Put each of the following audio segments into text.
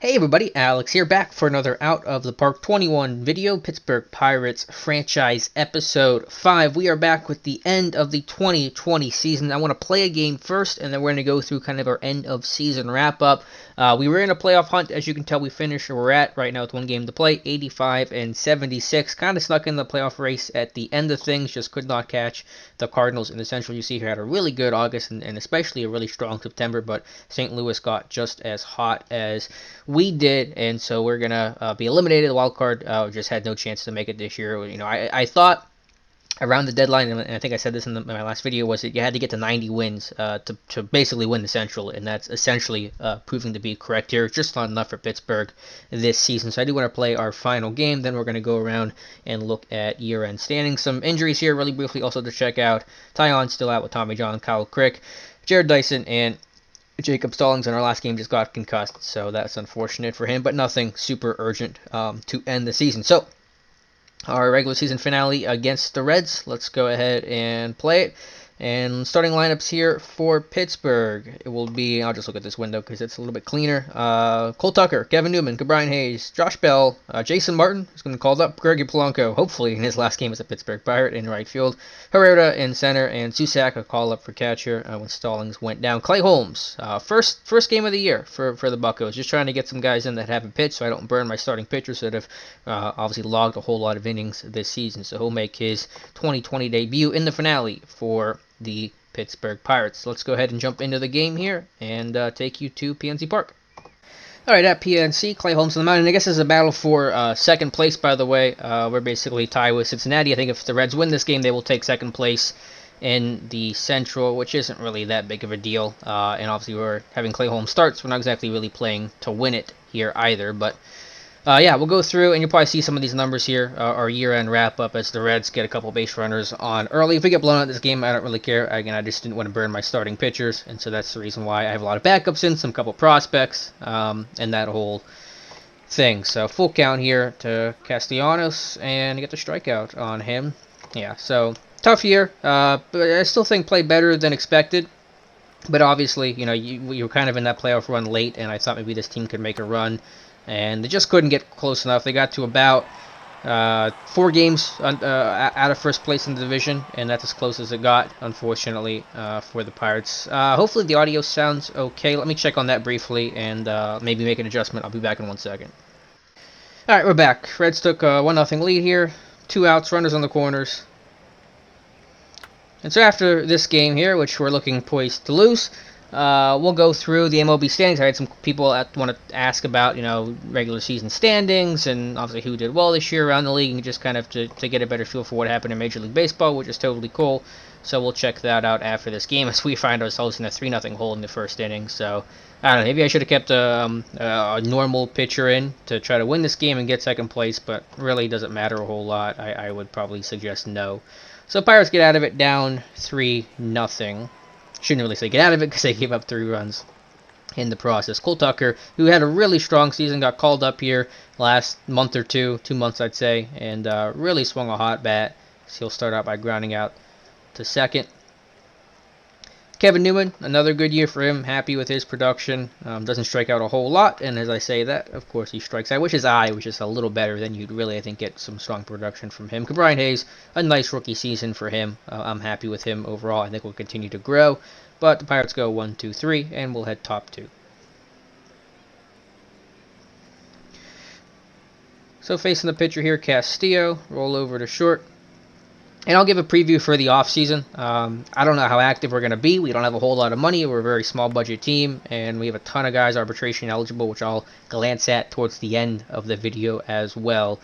Hey everybody, Alex here, back for another Out of the Park 21 video, Pittsburgh Pirates franchise episode 5. We are back with the end of the 2020 season. I want to play a game first, and then we're going to go through kind of our end of season wrap up. We were in a playoff hunt, as you can tell. We finished where we're at right now with one game to play, 85 and 76. Kind of snuck in the playoff race at the end of things, just could not catch the Cardinals in the Central. You see here had a really good August and especially a really strong September, but St. Louis got just as hot as we did, and so we're gonna be eliminated. The wild card just had no chance to make it this year. I thought around the deadline, and I think I said this in my last video, was that you had to get to 90 wins to basically win the Central, and that's essentially proving to be correct here. Just not enough for Pittsburgh this season. So I do want to play our final game. Then we're going to go around and look at year-end standings. Some injuries here really briefly also to check out. Tyon still out with Tommy John, Kyle Crick, Jared Dyson, and Jacob Stallings in our last game just got concussed, so that's unfortunate for him, but nothing super urgent to end the season. So our regular season finale against the Reds. Let's go ahead and play it. And starting lineups here for Pittsburgh, it will be, I'll just look at this window because it's a little bit cleaner. Cole Tucker, Kevin Newman, Brian Hayes, Josh Bell, Jason Martin, who's going to call up, Gregory Polanco, hopefully in his last game as a Pittsburgh Pirate, in right field, Herrera in center, and Susak, a call up for catcher when Stallings went down. Clay Holmes, first game of the year for the Buccos, just trying to get some guys in that haven't pitched so I don't burn my starting pitchers that have obviously logged a whole lot of innings this season. So he'll make his 2020 debut in the finale for the Pittsburgh Pirates. Let's go ahead and jump into the game here and take you to PNC Park. All right, at PNC, Clay Holmes on the mound, and I guess this is a battle for second place, by the way. We're basically tied with Cincinnati. I think if the Reds win this game, they will take second place in the Central, which isn't really that big of a deal. And obviously we're having Clay Holmes starts. We're not exactly really playing to win it here either, but yeah, we'll go through, and you'll probably see some of these numbers here, our year-end wrap-up, as the Reds get a couple base runners on early. If we get blown out this game, I don't really care. Again, I just didn't want to burn my starting pitchers, and so that's the reason why I have a lot of backups in, some couple prospects, and that whole thing. So full count here to Castellanos, and get the strikeout on him. Yeah, so tough year, but I still think played better than expected. But obviously, you were kind of in that playoff run late, and I thought maybe this team could make a run. And they just couldn't get close enough. They got to about 4 games out of first place in the division, and that's as close as it got, unfortunately, for the Pirates. Hopefully the audio sounds okay. Let me check on that briefly and maybe make an adjustment. I'll be back in 1 second. All right, we're back. Reds took a 1-0 lead here. 2 outs, runners on the corners. And so after this game here, which we're looking poised to lose, we'll go through the MLB standings. I had some people that want to ask about, regular season standings and obviously who did well this year around the league, and just kind of to get a better feel for what happened in Major League Baseball, which is totally cool. So we'll check that out after this game as we find ourselves in a 3-0 hole in the first inning. So I don't know, maybe I should have kept a normal pitcher in to try to win this game and get second place, but really doesn't matter a whole lot. I would probably suggest no. So Pirates get out of it down 3-0. Shouldn't really say get out of it because they gave up 3 runs in the process. Cole Tucker, who had a really strong season, got called up here last month or 2 months I'd say, and really swung a hot bat. So he'll start out by grounding out to second. Kevin Newman, another good year for him. Happy with his production. Doesn't strike out a whole lot, and as I say that, of course, he strikes out, which is a little better than you'd really, I think, get some strong production from him. Brian Hayes, a nice rookie season for him. I'm happy with him overall. I think we'll continue to grow, but the Pirates go 1, 2, 3, and we'll head top 2. So facing the pitcher here, Castillo, roll over to short. And I'll give a preview for the offseason. I don't know how active we're going to be. We don't have a whole lot of money. We're a very small budget team, and we have a ton of guys arbitration eligible, which I'll glance at towards the end of the video as well.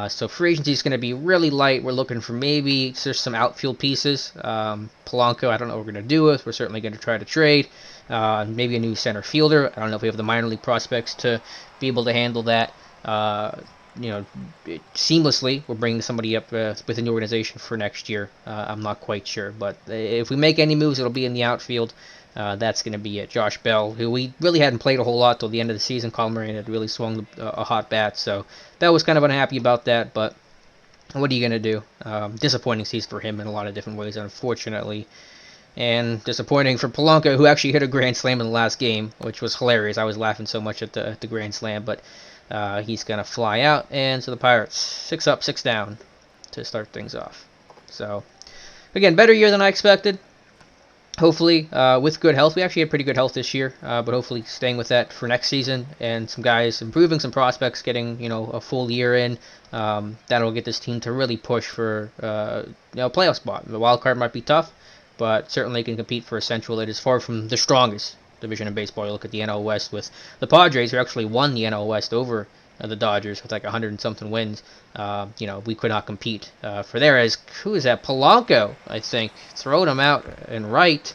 So free agency is going to be really light. We're looking for maybe just some outfield pieces. Polanco, I don't know what we're going to do with. We're certainly going to try to trade. Maybe a new center fielder. I don't know if we have the minor league prospects to be able to handle that. Seamlessly. We're bringing somebody up within the organization for next year. I'm not quite sure, but if we make any moves, it'll be in the outfield. That's going to be it. Josh Bell, who we really hadn't played a whole lot till the end of the season. Colin Moran had really swung a hot bat, so Bell was kind of unhappy about that, but what are you going to do? Disappointing season for him in a lot of different ways, unfortunately. And disappointing for Polanco, who actually hit a grand slam in the last game, which was hilarious. I was laughing so much at the grand slam, but he's going to fly out. And so the Pirates, 6 up, 6 down to start things off. So, again, better year than I expected. Hopefully, with good health. We actually had pretty good health this year, but hopefully staying with that for next season. And some guys improving, some prospects getting, a full year in. That'll get this team to really push for, a playoff spot. The wild card might be tough, but certainly can compete for a Central. It is far from the strongest division in baseball. You look at the NL West with the Padres, who actually won the NL West over the Dodgers with like 100 and something wins. We could not compete for there. As who is that? Polanco, I think, throwing him out and right.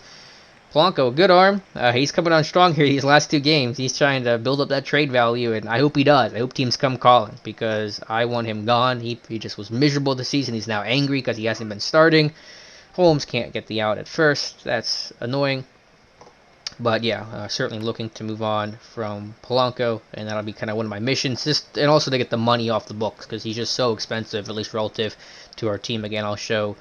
Polanco, good arm. He's coming on strong here these last 2 games. He's trying to build up that trade value, and I hope he does. I hope teams come calling because I want him gone. He just was miserable this season. He's now angry because he hasn't been starting. Holmes can't get the out at first. That's annoying. But yeah, certainly looking to move on from Polanco, and that'll be kind of one of my missions. And also to get the money off the books because he's just so expensive, at least relative to our team. Again, I'll show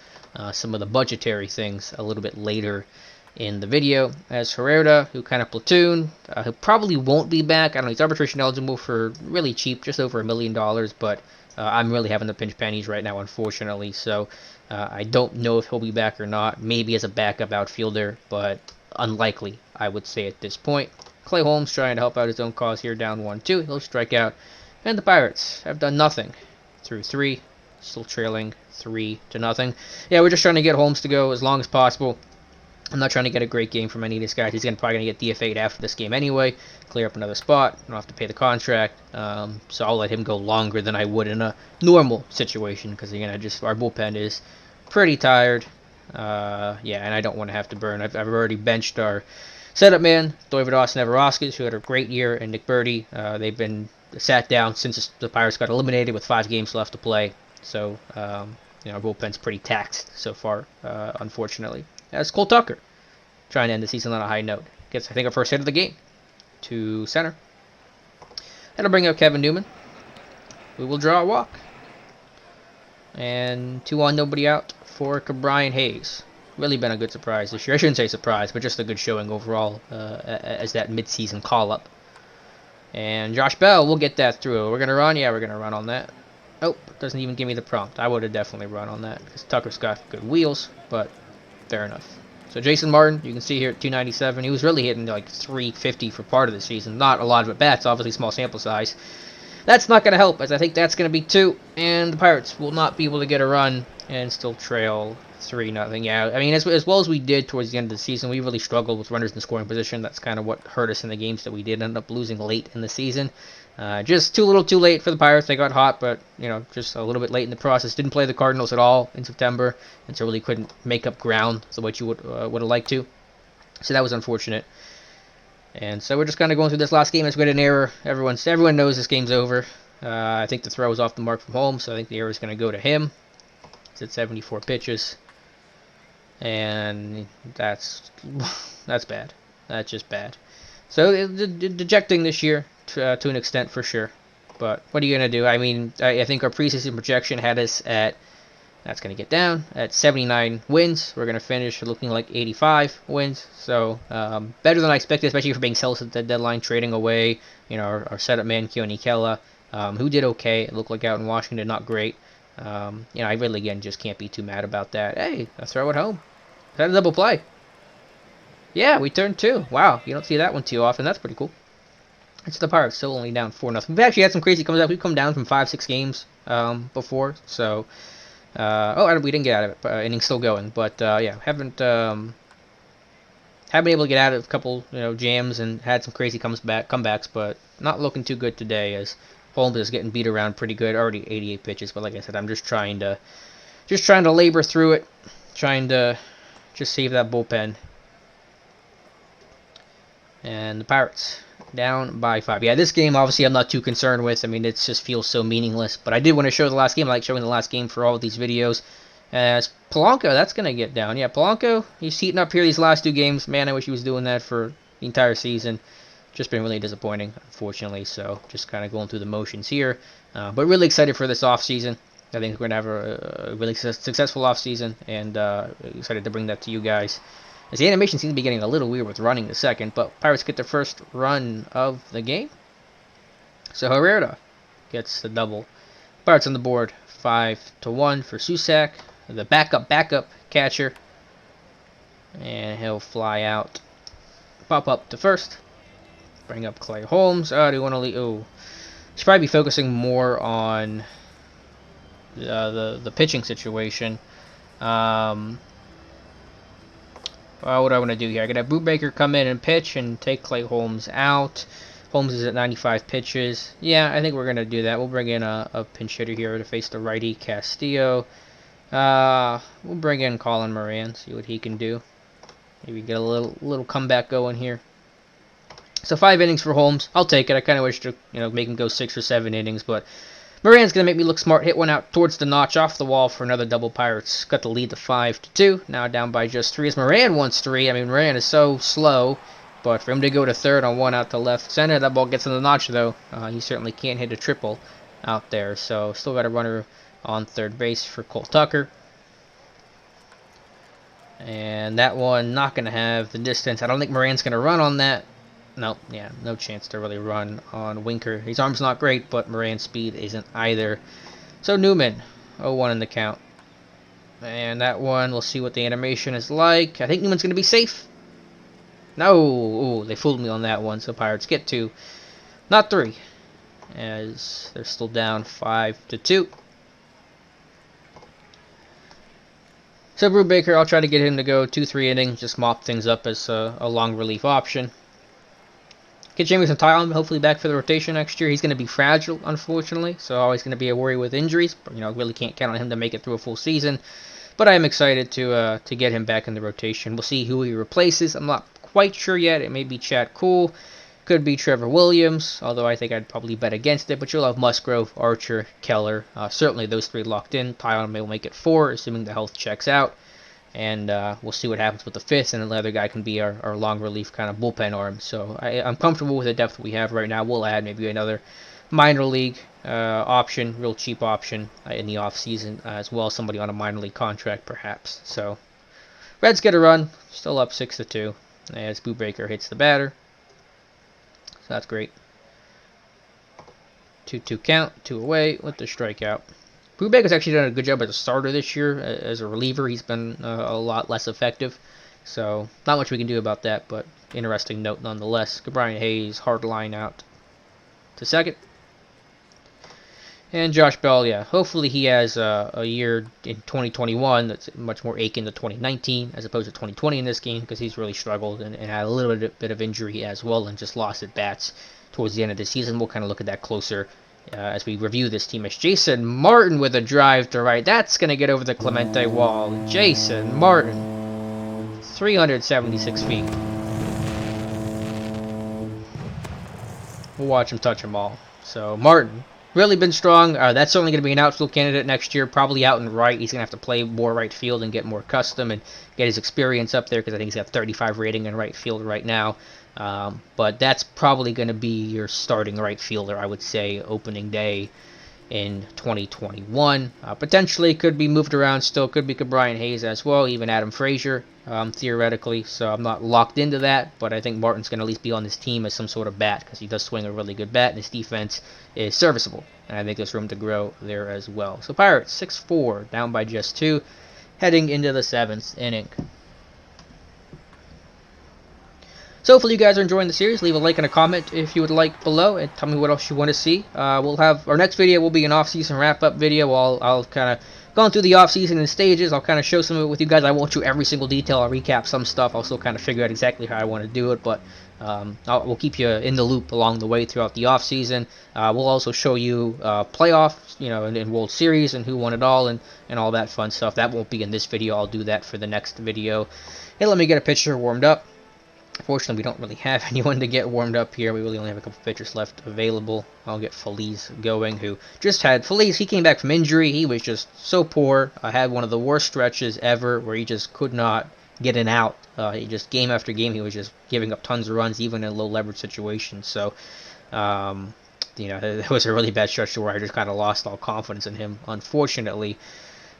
some of the budgetary things a little bit later in the video. As Herrera, who kind of platoon, who probably won't be back. I don't know, he's arbitration eligible for really cheap, just over $1 million, but I'm really having the pinch pennies right now, unfortunately. So I don't know if he'll be back or not. Maybe as a backup outfielder, but unlikely, I would say at this point. Clay Holmes trying to help out his own cause here, down 1-2. He'll strike out. And the Pirates have done nothing through 3, still trailing 3-0. Yeah, we're just trying to get Holmes to go as long as possible. I'm not trying to get a great game from any of these guys. He's probably going to get DFA'd after this game anyway. Clear up another spot. I don't have to pay the contract. So I'll let him go longer than I would in a normal situation. Because, again, our bullpen is pretty tired. And I don't want to have to burn. I've already benched our setup man, Doivados Neveroskis, who had a great year, and Nick Birdie. They've been sat down since the Pirates got eliminated with 5 games left to play. So, our bullpen's pretty taxed so far, unfortunately. That's Cole Tucker, trying to end the season on a high note. Gets, I think, our first hit of the game to center. That'll bring up Kevin Newman. We will draw a walk. And 2 on, nobody out for Brian Hayes. Really been a good surprise this year. I shouldn't say surprise, but just a good showing overall as that midseason call-up. And Josh Bell, we'll get that through. We're going to run? Yeah, we're going to run on that. Oh, doesn't even give me the prompt. I would have definitely run on that because Tucker's got good wheels, but fair enough. So Jason Martin, you can see here at 297. He was really hitting like 350 for part of the season. Not a lot of at-bats, obviously small sample size. That's not going to help, as I think that's going to be 2, and the Pirates will not be able to get a run and still trail 3-0. Yeah, I mean, as well as we did towards the end of the season, we really struggled with runners in scoring position. That's kind of what hurt us in the games that we did end up losing late in the season. Just too little too late for the Pirates. They got hot, but, just a little bit late in the process. Didn't play the Cardinals at all in September, and so really couldn't make up ground the way you would have liked to. So that was unfortunate. And so we're just kind of going through this last game. It's got an error. Everyone knows this game's over. I think the throw was off the mark from Holmes, so I think the error is going to go to him. It's at 74 pitches. And that's bad. That's just bad. So dejecting this year to an extent for sure. But what are you going to do? I mean, I think our preseason projection had us at, that's going to get down, at 79 wins. We're going to finish looking like 85 wins. So better than I expected, especially for being sellers at the deadline, trading away, our setup man, Keone Kela, who did okay. It looked like out in Washington, not great. I really, again, just can't be too mad about that. Hey, a throw at home. Is that a double play? Yeah, we turned 2. Wow, you don't see that one too often. That's pretty cool. It's the Pirates, still only down 4-0. We've actually had some crazy comes out. We've come down from 5-6 games before, so... we didn't get out of it. Innings still going, but haven't been able to get out of a couple jams and had some crazy comebacks, but not looking too good today as Holmes is getting beat around pretty good. Already 88 pitches, but like I said, I'm just trying to labor through it, trying to just save that bullpen. And the Pirates down by 5. Yeah, this game, obviously, I'm not too concerned with. I mean, it just feels so meaningless. But I did want to show the last game. I like showing the last game for all of these videos. As Polanco, that's going to get down. Yeah, Polanco, he's heating up here these last 2 games. Man, I wish he was doing that for the entire season. Just been really disappointing, unfortunately. So just kind of going through the motions here. But really excited for this offseason. I think we're going to have a really successful offseason. And excited to bring that to you guys. As the animation seems to be getting a little weird with running the second, but Pirates get their first run of the game. So Herrera gets the double. Pirates on the board, 5-1 for Susak, the backup catcher, and he'll fly out, pop up to first, bring up Clay Holmes. Do you want to leave? Oh, should probably be focusing more on the pitching situation. Well, what do I want to do here? I got to have Brubaker come in and pitch and take Clay Holmes out. Holmes is at 95 pitches. Yeah, I think we're going to do that. We'll bring in a pinch hitter here to face the righty Castillo. We'll bring in Colin Moran, see what he can do. Maybe get a little comeback going here. So 5 innings for Holmes. I'll take it. I kind of wish to make him go 6 or 7 innings, but Moran's going to make me look smart. Hit one out towards the notch off the wall for another double. Pirates got the lead to 5-2. Now down by just 3 as Moran wants 3. I mean, Moran is so slow. But for him to go to third on 1 out to left center, that ball gets in the notch, though. He certainly can't hit a triple out there. So still got a runner on third base for Cole Tucker. And that one not going to have the distance. I don't think Moran's going to run on that. No, yeah, no chance to really run on Winker. His arm's not great, but Moran's speed isn't either. So Newman, 0-1 in the count. And that one, we'll see what the animation is like. I think Newman's going to be safe. No, ooh, they fooled me on that one, so Pirates get 2, not 3, as they're still down 5-2. So Brubaker, I'll try to get him to go 2-3 innings, just mop things up as a long relief option. Get Jamison Tyler hopefully back for the rotation next year. He's going to be fragile, unfortunately, so always going to be a worry with injuries. But, really can't count on him to make it through a full season. But I am excited to get him back in the rotation. We'll see who he replaces. I'm not quite sure yet. It may be Chad Kuhl, could be Trevor Williams, although I think I'd probably bet against it. But you'll have Musgrove, Archer, Keller, certainly those 3 locked in. Tyler may make it 4, assuming the health checks out, and we'll see what happens with the 5th, and the other guy can be our long relief kind of bullpen arm. So I'm comfortable with the depth we have right now. We'll add maybe another minor league option, real cheap option in the off season, as well as somebody on a minor league contract perhaps. So Reds get a run, still up 6-2. As Brubaker hits the batter. So that's great. 2-2 count, 2 away with the strikeout. Brubaker's actually done a good job as a starter this year. As a reliever, he's been a lot less effective. So not much we can do about that, but interesting note nonetheless. Brian Hayes, hard line out to second. And Josh Bell, yeah, hopefully he has a year in 2021 that's much more akin to 2019 as opposed to 2020 in this game, because he's really struggled and had a little bit of injury as well and just lost at bats towards the end of the season. We'll kind of look at that closer as we review this team. As Jason Martin with a drive to right. That's going to get over the Clemente wall. Jason Martin, 376 feet. We'll watch him touch them all. So Martin, really been strong. That's certainly going to be an outfield candidate next year. Probably out in right. He's going to have to play more right field and get more custom and get his experience up there, because I think he's got 35 rating in right field right now. But that's probably going to be your starting right fielder, I would say, opening day in 2021. Potentially could be moved around still. Could be Brian Hayes as well, even Adam Frazier, theoretically. So I'm not locked into that, but I think Martin's going to at least be on this team as some sort of bat, because he does swing a really good bat, and his defense is serviceable. And I think there's room to grow there as well. So Pirates, 6-4, down by just 2, heading into the 7th inning. So hopefully you guys are enjoying the series. Leave a like and a comment if you would like below, and tell me what else you want to see. We'll have our next video will be an off-season wrap-up video. I'll kind of go through the off-season in stages. I'll kind of show some of it with you guys. I won't show every single detail. I'll recap some stuff. I'll still kind of figure out exactly how I want to do it, but we'll keep you in the loop along the way throughout the off-season. We'll also show you playoffs, and World Series and who won it all and all that fun stuff. That won't be in this video. I'll do that for the next video. Hey, let me get a pitcher warmed up. Fortunately, we don't really have anyone to get warmed up here. We really only have a couple pitchers left available. I'll get Feliz going, who just had Feliz. He came back from injury. He was just so poor. I had one of the worst stretches ever where he just could not get an out. He just game after game, he was just giving up tons of runs, even in low leverage situations. So, it was a really bad stretch where I just kind of lost all confidence in him, unfortunately.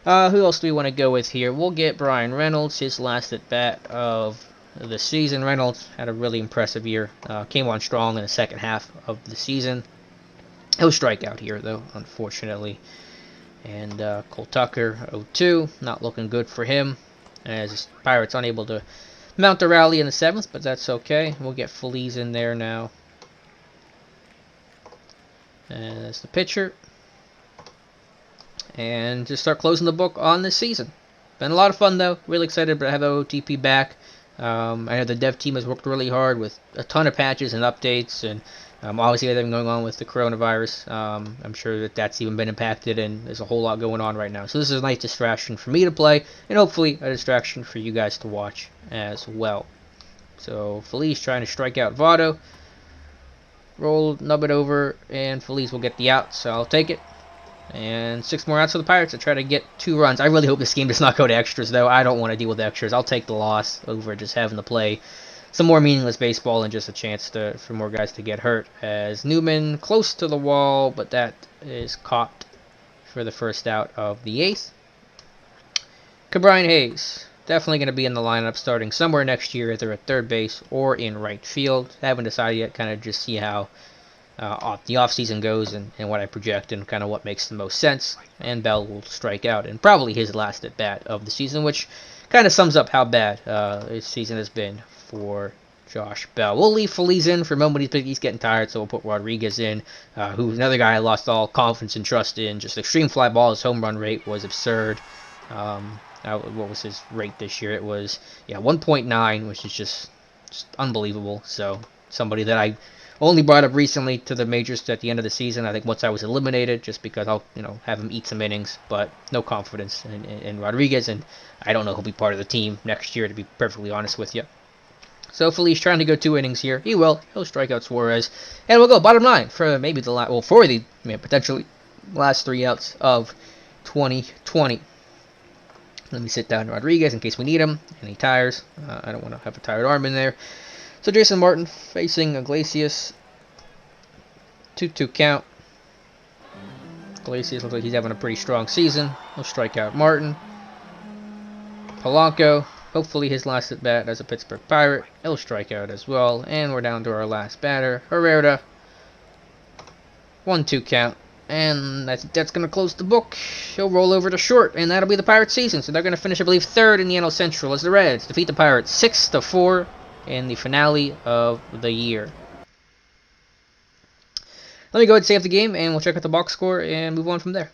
Who else do we want to go with here? We'll get Brian Reynolds, his last at bat of the season. Reynolds had a really impressive year. Came on strong in the second half of the season. He'll strike out here, though, unfortunately. And Cole Tucker, 0-2. Not looking good for him, as Pirates unable to mount a rally in the 7th, but that's okay. We'll get Feliz in there now. And that's the pitcher. And just start closing the book on this season. Been a lot of fun, though. Really excited to have the OOTP back. I know the dev team has worked really hard with a ton of patches and updates, and obviously everything going on with the coronavirus. I'm sure that that's even been impacted, and there's a whole lot going on right now. So this is a nice distraction for me to play, and hopefully a distraction for you guys to watch as well. So Feliz trying to strike out Votto. Roll, nub it over, and Feliz will get the out, so I'll take it. And 6 more outs for the Pirates to try to get 2 runs. I really hope this game does not go to extras, though. I don't want to deal with extras. I'll take the loss over just having to play some more meaningless baseball and just a chance for more guys to get hurt. As Newman close to the wall, but that is caught for the first out of the 8th. Ke'Bryan Hayes, definitely going to be in the lineup starting somewhere next year, either at third base or in right field. Haven't decided yet, kind of just see how the offseason goes and what I project and kind of what makes the most sense. And Bell will strike out, and probably his last at bat of the season, which kind of sums up how bad his season has been for Josh Bell. We'll leave Feliz in for a moment. He's getting tired, so we'll put Rodriguez in, who's another guy I lost all confidence and trust in. Just extreme fly ball. His home run rate was absurd. What was his rate this year? It was 1.9, which is just unbelievable. So somebody that I only brought up recently to the majors at the end of the season. I think once I was eliminated, just because I'll have him eat some innings, but no confidence in Rodriguez, and I don't know he'll be part of the team next year, to be perfectly honest with you. So Feliz trying to go 2 innings here. He will. He'll strike out Suarez, and we'll go bottom 9 for maybe the potentially last 3 outs of 2020. Let me sit down Rodriguez in case we need him, and he tires. I don't want to have a tired arm in there. So Jason Martin facing Iglesias. 2-2 count. Iglesias looks like he's having a pretty strong season. He'll strike out Martin. Polanco, hopefully his last at bat as a Pittsburgh Pirate. He'll strike out as well. And we're down to our last batter, Herrera. 1-2 count. And that's going to close the book. He'll roll over to short, and that'll be the Pirates' season. So they're going to finish, I believe, 3rd in the NL Central as the Reds defeat the Pirates 6-4 in the finale of the year. Let me go ahead and save the game, and we'll check out the box score and move on from there.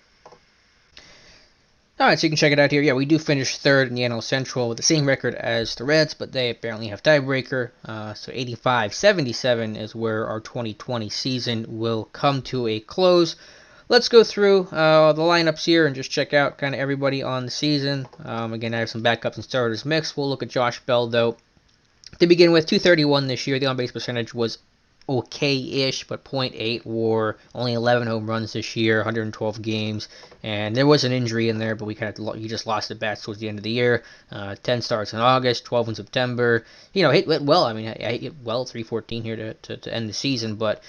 Alright, so you can check it out here. Yeah, we do finish 3rd in the NL Central with the same record as the Reds, but they apparently have tiebreaker. So 85-77 is where our 2020 season will come to a close. Let's go through the lineups here and just check out kind of everybody on the season. Again, I have some backups and starters mixed. We'll look at Josh Bell, though. To begin with, 231 this year. The on-base percentage was okay-ish, but .8 WAR, only 11 home runs this year, 112 games, and there was an injury in there, but he just lost at bats towards the end of the year. 10 starts in August, 12 in September. Hit well. I hit well, 314 here to end the season, but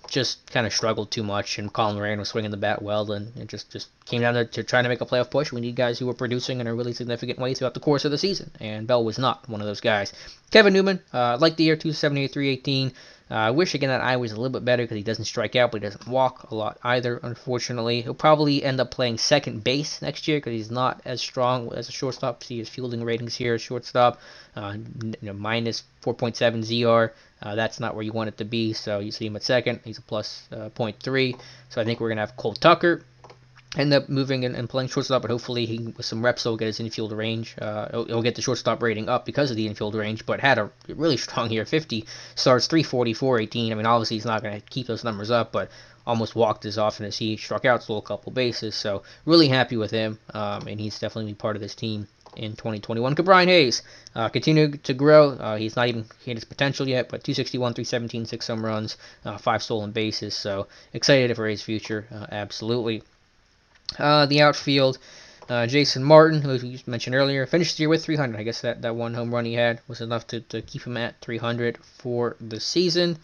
just kind of struggled too much, and Colin Moran was swinging the bat well, and it just came down to trying to make a playoff push. We need guys who are producing in a really significant way throughout the course of the season, and Bell was not one of those guys. Kevin Newman, liked the year, 278, 318. I wish, again, that eye was a little bit better because he doesn't strike out, but he doesn't walk a lot either, unfortunately. He'll probably end up playing second base next year because he's not as strong as a shortstop. See his fielding ratings here as shortstop, minus 4.7 ZR. That's not where you want it to be, so you see him at second. He's a plus 0.3. So I think we're going to have Cole Tucker end up moving and playing shortstop, but hopefully with some reps he'll get his infield range. He'll get the shortstop rating up because of the infield range, but had a really strong year. 50 starts, 340, 418. Obviously he's not going to keep those numbers up, but almost walked as often as he struck out, stole a couple bases. So really happy with him, and he's definitely part of this team in 2021. Ke'Bryan Hayes continued to grow. He's not even hit his potential yet, but 261, 317, 6 home runs, 5 stolen bases. So excited for his future, absolutely. The outfield, Jason Martin, who you mentioned earlier, finished the year with 300. I guess that one home run he had was enough to keep him at 300 for the season.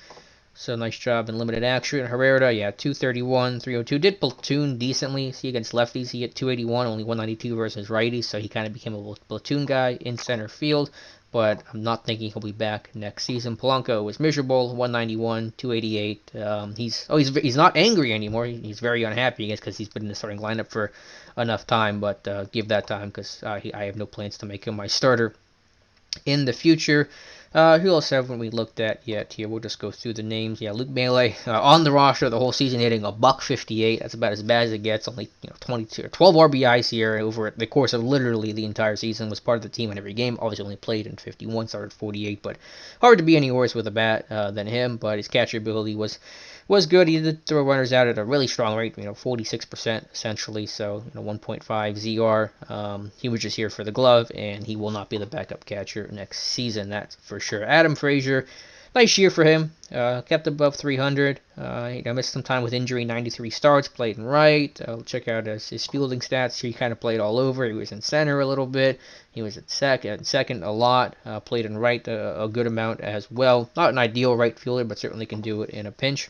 So nice job in limited action. Herrera, yeah, 231, 302. Did platoon decently. See, against lefties, he hit 281, only 192 versus righties. So he kind of became a platoon guy in center field. But I'm not thinking he'll be back next season. Polanco was miserable, 191, 288. He's not angry anymore. He's very unhappy, I guess, because he's been in the starting lineup for enough time. But give that time, because I have no plans to make him my starter in the future. Who else haven't we looked at yet here? We'll just go through the names. Yeah, Luke Melee on the roster the whole season, hitting a $158. That's about as bad as it gets. Only 22 or 12 RBIs here over the course of literally the entire season. Was part of the team in every game. Obviously only played in 51, started 48, but hard to be any worse with a bat than him. But his catcher ability was good. He did throw runners out at a really strong rate, 46% essentially, so 1.5 ZR. He was just here for the glove, and he will not be the backup catcher next season, that's for sure. Adam Frazier, nice year for him, kept above 300. Missed some time with injury, 93 starts, played in right. Check out his fielding stats. He kind of played all over. He was in center a little bit. He was at second a lot. Played in right a good amount as well. Not an ideal right fielder, but certainly can do it in a pinch.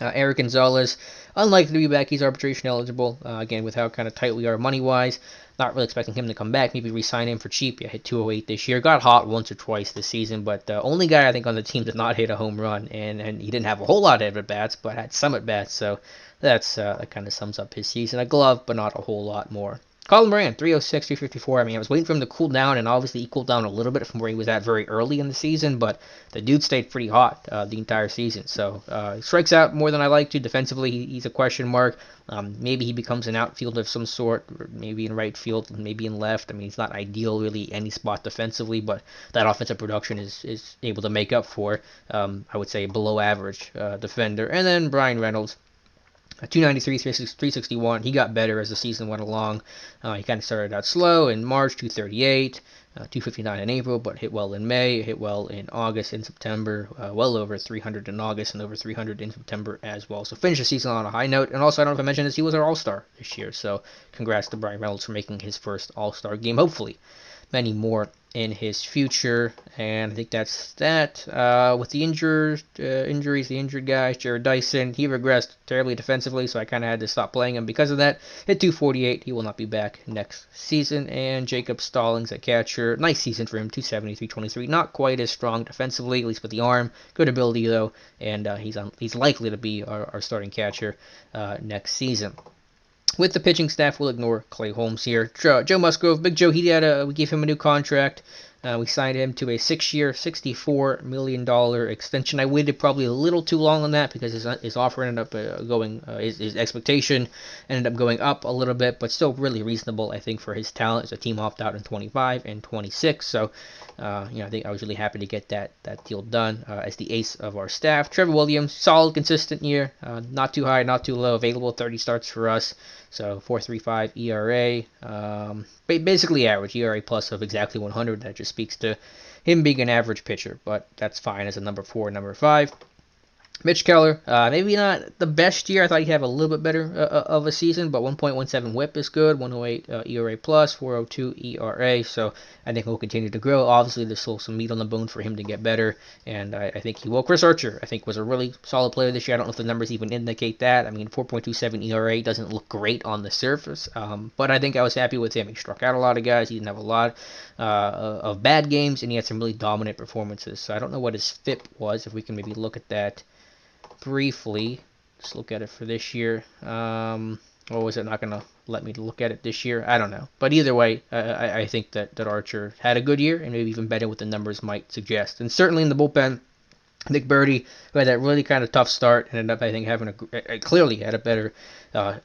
Eric Gonzalez, unlikely to be back. He's arbitration eligible. Again, with how kind of tight we are money-wise, not really expecting him to come back. Maybe re-sign him for cheap. Yeah, hit 208 this year. Got hot once or twice this season, but the only guy I think on the team did not hit a home run, and he didn't have a whole lot of at-bats, but had some at-bats, so that kind of sums up his season. A glove, but not a whole lot more. Colin Moran, 306, 354. I mean, I was waiting for him to cool down, and obviously he cooled down a little bit from where he was at very early in the season, but the dude stayed pretty hot the entire season. So he strikes out more than I like to. Defensively, he's a question mark. Maybe he becomes an outfielder of some sort, or maybe in right field, maybe in left. I mean, he's not ideal really any spot defensively, but that offensive production is able to make up for, I would say, below average defender. And then Brian Reynolds. 293, 361. He got better as the season went along. He kind of started out slow in March, 238, 259 in April, but hit well in May, hit well in August and September, well over 300 in August and over 300 in September as well. So finished the season on a high note. And also, I don't know if I mentioned this, he was our All-Star this year. So congrats to Brian Reynolds for making his first All-Star game. Hopefully, many more in his future. And I think that's that. With the injuries, the injured guys, Jared Dyson, he regressed terribly defensively, so I kind of had to stop playing him because of that. Hit 248. He will not be back next season. And Jacob Stallings at catcher. Nice season for him, 270, 323. Not quite as strong defensively, at least with the arm. Good ability, though, and he's likely to be our starting catcher next season. With the pitching staff, we'll ignore Clay Holmes here. Joe Musgrove, Big Joe, we gave him a new contract. We signed him to a 6-year, $64 million extension. I waited probably a little too long on that because his offer ended up his expectation ended up going up a little bit, but still really reasonable, I think, for his talent. As a team opted out in 25 and 26, so I think I was really happy to get that deal done as the ace of our staff. Trevor Williams, solid, consistent year, not too high, not too low, available 30 starts for us, so 4.35 ERA, basically average ERA plus of exactly 100. That just speaks to him being an average pitcher, but that's fine as a number 4, number 5. Mitch Keller, maybe not the best year. I thought he'd have a little bit better of a season, but 1.17 WHIP is good, 108 ERA plus, 402 ERA, so I think he'll continue to grow. Obviously, there's still some meat on the bone for him to get better, and I think he will. Chris Archer, I think, was a really solid player this year. I don't know if the numbers even indicate that. I mean, 4.27 ERA doesn't look great on the surface, but I think I was happy with him. He struck out a lot of guys. He didn't have a lot of bad games, and he had some really dominant performances, so I don't know what his FIP was, if we can maybe look at that briefly. Just look at it for this year. Or was it not going to let me look at it this year? I don't know. But either way, I think that Archer had a good year, and maybe even better what the numbers might suggest. And certainly in the bullpen, Nick Birdie, who had that really kind of tough start, ended up, I think, having clearly had a better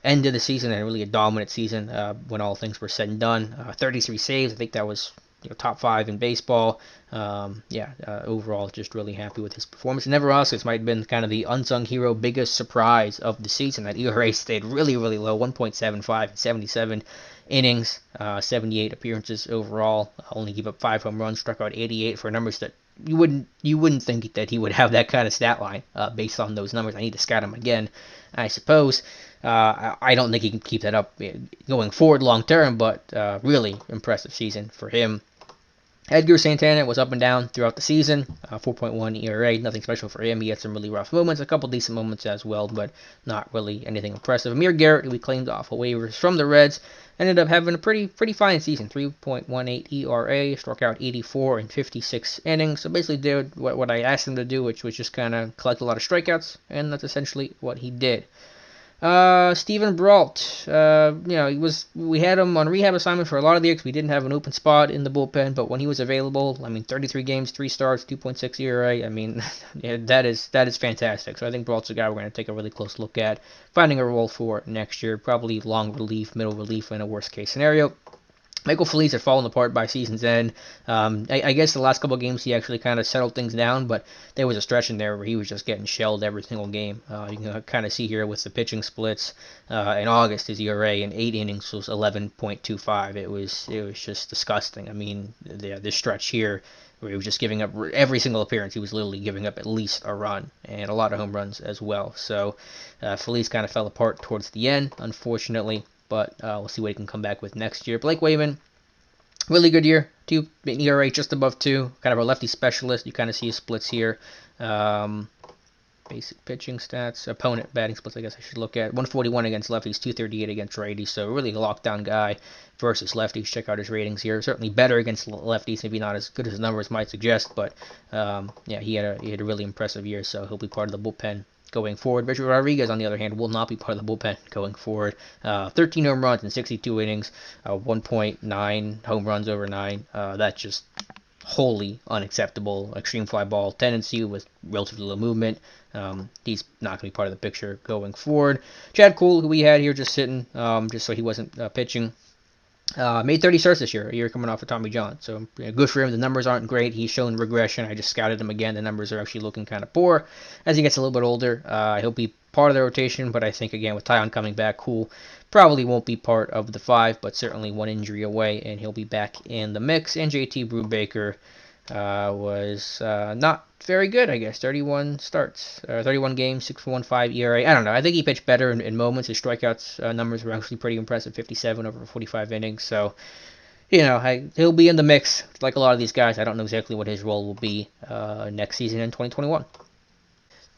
end of the season and really a dominant season when all things were said and done. 33 saves. I think that was top 5 in baseball. Overall, just really happy with his performance. And Neverauskas might have been kind of the unsung hero, biggest surprise of the season. That ERA stayed really, really low, 1.75 in 77 innings, 78 appearances overall. Only gave up 5 home runs, struck out 88 for numbers that you wouldn't think that he would have that kind of stat line based on those numbers. I need to scout him again, I suppose. I don't think he can keep that up going forward long term, but really impressive season for him. Edgar Santana was up and down throughout the season. 4.1 ERA, nothing special for him. He had some really rough moments, a couple decent moments as well, but not really anything impressive. Amir Garrett, who we claimed off of waivers from the Reds, ended up having a pretty fine season. 3.18 ERA, struck out 84 in 56 innings. So basically did what I asked him to do, which was just kind of collect a lot of strikeouts, and that's essentially what he did. Steven Brault, we had him on rehab assignment for a lot of the years. We didn't have an open spot in the bullpen, but when he was available, 33 games, 3 starts, 2.6 ERA. Yeah, that is fantastic. So I think Brault's a guy we're going to take a really close look at, finding a role for next year. Probably long relief, middle relief in a worst case scenario. Michael Feliz had fallen apart by season's end. I guess the last couple of games he actually kind of settled things down, but there was a stretch in there where he was just getting shelled every single game. You can kind of see here with the pitching splits. In August, his ERA in 8 innings was 11.25. It was just disgusting. This stretch here where he was just giving up every single appearance. He was literally giving up at least a run and a lot of home runs as well. So Feliz kind of fell apart towards the end, unfortunately. But we'll see what he can come back with next year. Blake Wayman, really good year. 2 ERA just above 2. Kind of a lefty specialist. You kind of see his splits here. Basic pitching stats. Opponent batting splits, I guess I should look at. 141 against lefties, 238 against righties. So really a lockdown guy versus lefties. Check out his ratings here. Certainly better against lefties. Maybe not as good as his numbers might suggest. But he had a really impressive year. So he'll be part of the bullpen going forward. Richard Rodriguez, on the other hand, will not be part of the bullpen going forward. 13 home runs in 62 innings, 1.9 home runs over 9. That's just wholly unacceptable. Extreme fly ball tendency with relatively low movement. He's not going to be part of the picture going forward. Chad Kuhl, who we had here just sitting, just so he wasn't pitching. Made 30 starts this year, a year coming off of Tommy John. So good for him. The numbers aren't great. He's shown regression. I just scouted him again. The numbers are actually looking kind of poor as he gets a little bit older. He'll be part of the rotation, but I think, again, with Tyon coming back, Cool probably won't be part of the 5, but certainly one injury away, and he'll be back in the mix. And JT Brubaker was not very good, I guess. 31 starts, 31 games, 6.15 ERA. I don't know. I think he pitched better in moments. His strikeouts numbers were actually pretty impressive, 57 over 45 innings. So, he'll be in the mix like a lot of these guys. I don't know exactly what his role will be next season in 2021.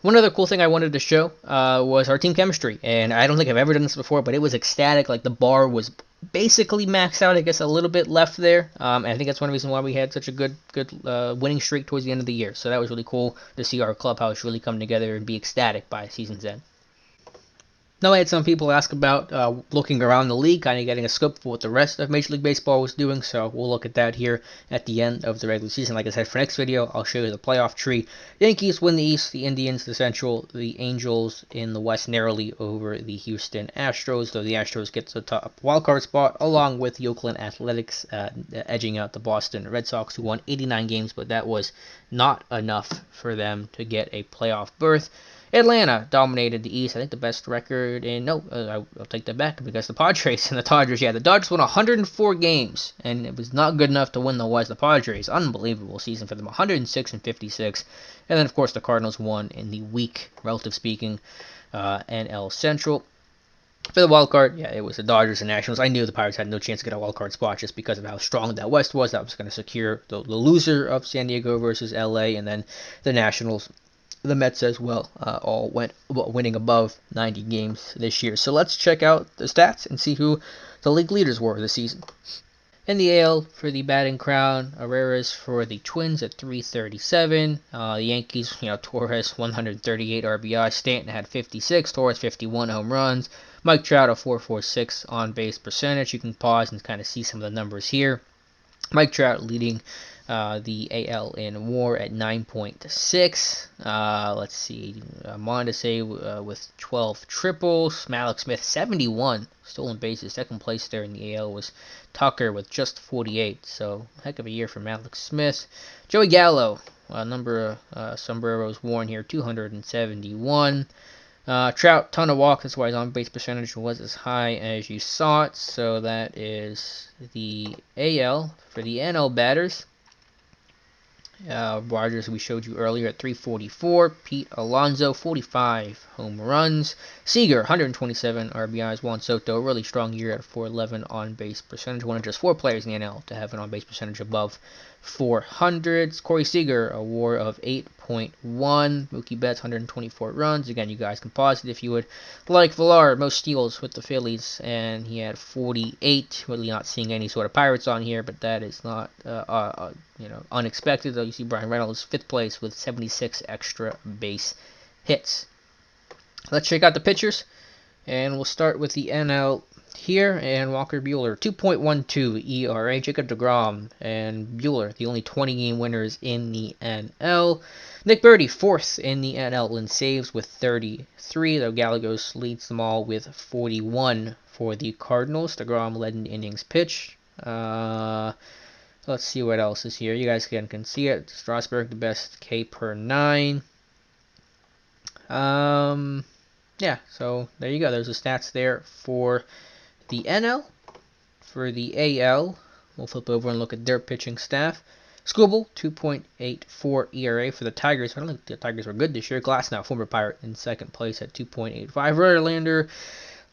One other cool thing I wanted to show was our team chemistry, and I don't think I've ever done this before, but it was ecstatic. Like, the bar was basically maxed out, I guess a little bit left there, and I think that's one reason why we had such a good winning streak towards the end of the year. So that was really cool to see our clubhouse really come together and be ecstatic by season's end. Now, I had some people ask about looking around the league, kind of getting a scope for what the rest of Major League Baseball was doing, so we'll look at that here at the end of the regular season. Like I said, for next video, I'll show you the playoff tree. The Yankees win the East, the Indians the Central, the Angels in the West narrowly over the Houston Astros, though the Astros get the top wildcard spot, along with the Oakland Athletics edging out the Boston Red Sox, who won 89 games, but that was not enough for them to get a playoff berth. Atlanta dominated the East. I think the best record I'll take that back because the Padres and the Dodgers, the Dodgers won 104 games, and it was not good enough to win the West. The Padres, unbelievable season for them, 106 and 56. And then, of course, the Cardinals won in the weak, relative speaking, NL Central. For the wild card, it was the Dodgers and Nationals. I knew the Pirates had no chance to get a wild card spot just because of how strong that West was. That was going to secure the loser of San Diego versus LA, and then the Nationals, the Mets as well, all went winning above 90 games this year. So let's check out the stats and see who the league leaders were this season. In the AL, for the batting crown, Herrera's for the Twins at 337. The Yankees, Torres 138 RBI. Stanton had 56. Torres 51 home runs. Mike Trout a 446 on base percentage. You can pause and kind of see some of the numbers here. Mike Trout leading the AL in WAR at 9.6. Let's see. Mondesi with 12 triples. Mallex Smith 71 stolen bases. Second place there in the AL was Tucker with just 48. So heck of a year for Mallex Smith. Joey Gallo, number of sombreros worn here, 271. Trout, ton of walks. That's why his on-base percentage was as high as you saw it. So that is the AL. For the NL batters, Rogers, we showed you earlier, at 344. Pete Alonso, 45 home runs. Seager, 127 RBIs. Juan Soto, a really strong year at 411 on-base percentage. One of just 4 players in the NL to have an on-base percentage above 400s. Corey Seager, a WAR of 8.1. Mookie Betts, 124 runs. Again, you guys can pause it if you would like. Villar, most steals with the Phillies, and he had 48. Really not seeing any sort of Pirates on here, but that is not unexpected. Though you see Brian Reynolds, 5th place with 76 extra base hits. Let's check out the pitchers, and we'll start with the NL here, and Walker Buehler, 2.12 ERA. Jacob deGrom and Buehler, the only 20-game winners in the NL. Nick Birdy, 4th in the NL in saves with 33, though Gallegos leads them all with 41 for the Cardinals. deGrom led in innings pitched. Let's see what else is here. You guys can see it. Strasburg, the best K per 9. Yeah, so there you go. There's the stats there for the NL. For the AL, we'll flip over and look at their pitching staff. Skubal, 2.84 ERA for the Tigers. I don't think the Tigers were good this year. Glasnow, former Pirate, in 2nd place at 2.85. Verlander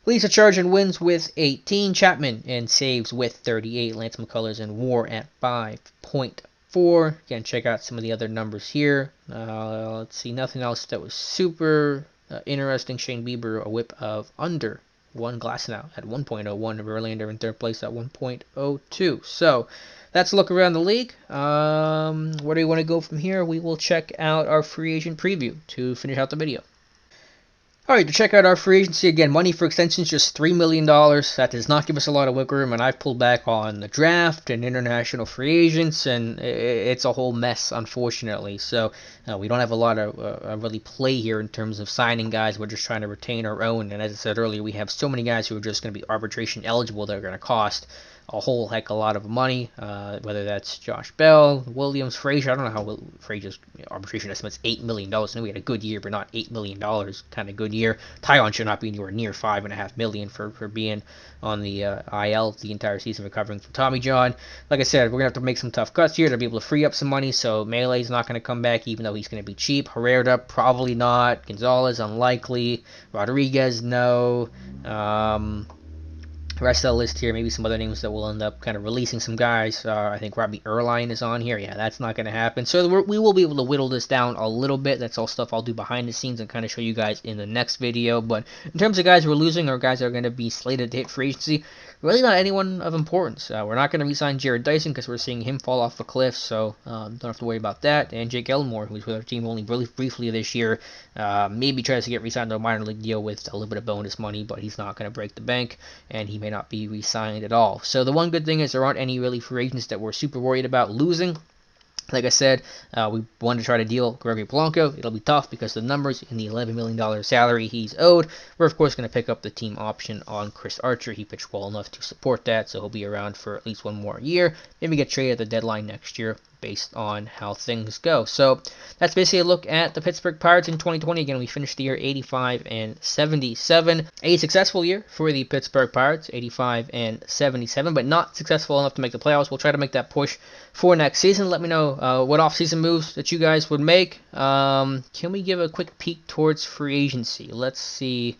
leads the charge and wins with 18. Chapman and saves with 38. Lance McCullers and WAR at 5.4. Again, check out some of the other numbers here. Let's see, nothing else that was super interesting. Shane Bieber, a whip of under 1. Glasnow at 1.01. Verlander in 3rd place at 1.02. So that's a look around the league. Where do we want to go from here? We will check out our free agent preview to finish out the video. Alright, to check out our free agency, again, money for extensions, just $3 million. That does not give us a lot of wiggle room, and I've pulled back on the draft and international free agents, and it's a whole mess, unfortunately. So we don't have a lot of really play here in terms of signing guys. We're just trying to retain our own, and as I said earlier, we have so many guys who are just going to be arbitration eligible that are going to cost a whole heck of a lot of money, whether that's Josh Bell, Williams, Frazier. I don't know how Frazier's arbitration estimate's $8 million. I know he had a good year, but not $8 million kind of good year. Tyon should not be anywhere near $5.5 million for being on the IL the entire season, recovering from Tommy John. Like I said, we're going to have to make some tough cuts here to be able to free up some money, so Melee's not going to come back, even though he's going to be cheap. Herrera, probably not. Gonzalez, unlikely. Rodriguez, no. The rest of the list here, maybe some other names that will end up kind of releasing some guys. I think Robbie Erline is on here. Yeah, that's not going to happen. So we will be able to whittle this down a little bit. That's all stuff I'll do behind the scenes and kind of show you guys in the next video. But in terms of guys we're losing or guys that are going to be slated to hit free agency, really not anyone of importance. We're not going to re-sign Jared Dyson because we're seeing him fall off a cliff, so don't have to worry about that. And Jake Elmore, who's with our team only really briefly this year, maybe tries to get re-signed to a minor league deal with a little bit of bonus money, but he's not going to break the bank, and he may not be re-signed at all. So the one good thing is there aren't any really free agents that we're super worried about losing. Like I said, we want to try to deal Gregory Polanco. It'll be tough because the numbers in the $11 million salary he's owed. We're, of course, going to pick up the team option on Chris Archer. He pitched well enough to support that, so he'll be around for at least one more year. Maybe get traded at the deadline next year based on how things go. So that's basically a look at the Pittsburgh Pirates in 2020. Again, we finished the year 85-77. A successful year for the Pittsburgh Pirates, 85-77, but not successful enough to make the playoffs. We'll try to make that push for next season. Let me know what off-season moves that you guys would make. Can we give a quick peek towards free agency? Let's see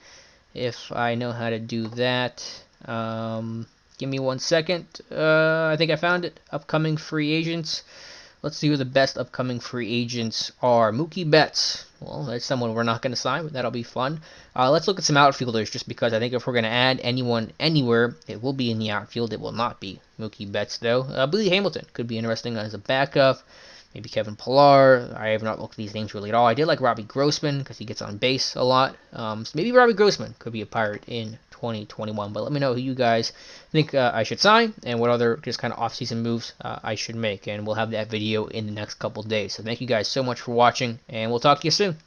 if I know how to do that. Give me 1 second. I think I found it. Upcoming free agents. Let's see who the best upcoming free agents are. Mookie Betts. Well, that's someone we're not going to sign, but that'll be fun. Let's look at some outfielders, just because I think if we're going to add anyone anywhere, it will be in the outfield. It will not be Mookie Betts, though. Billy Hamilton could be interesting as a backup. Maybe Kevin Pillar. I have not looked at these names really at all. I did like Robbie Grossman because he gets on base a lot. So maybe Robbie Grossman could be a Pirate in 2021. But let me know who you guys think I should sign and what other just kind of off-season moves I should make. And we'll have that video in the next couple days. So thank you guys so much for watching, and we'll talk to you soon.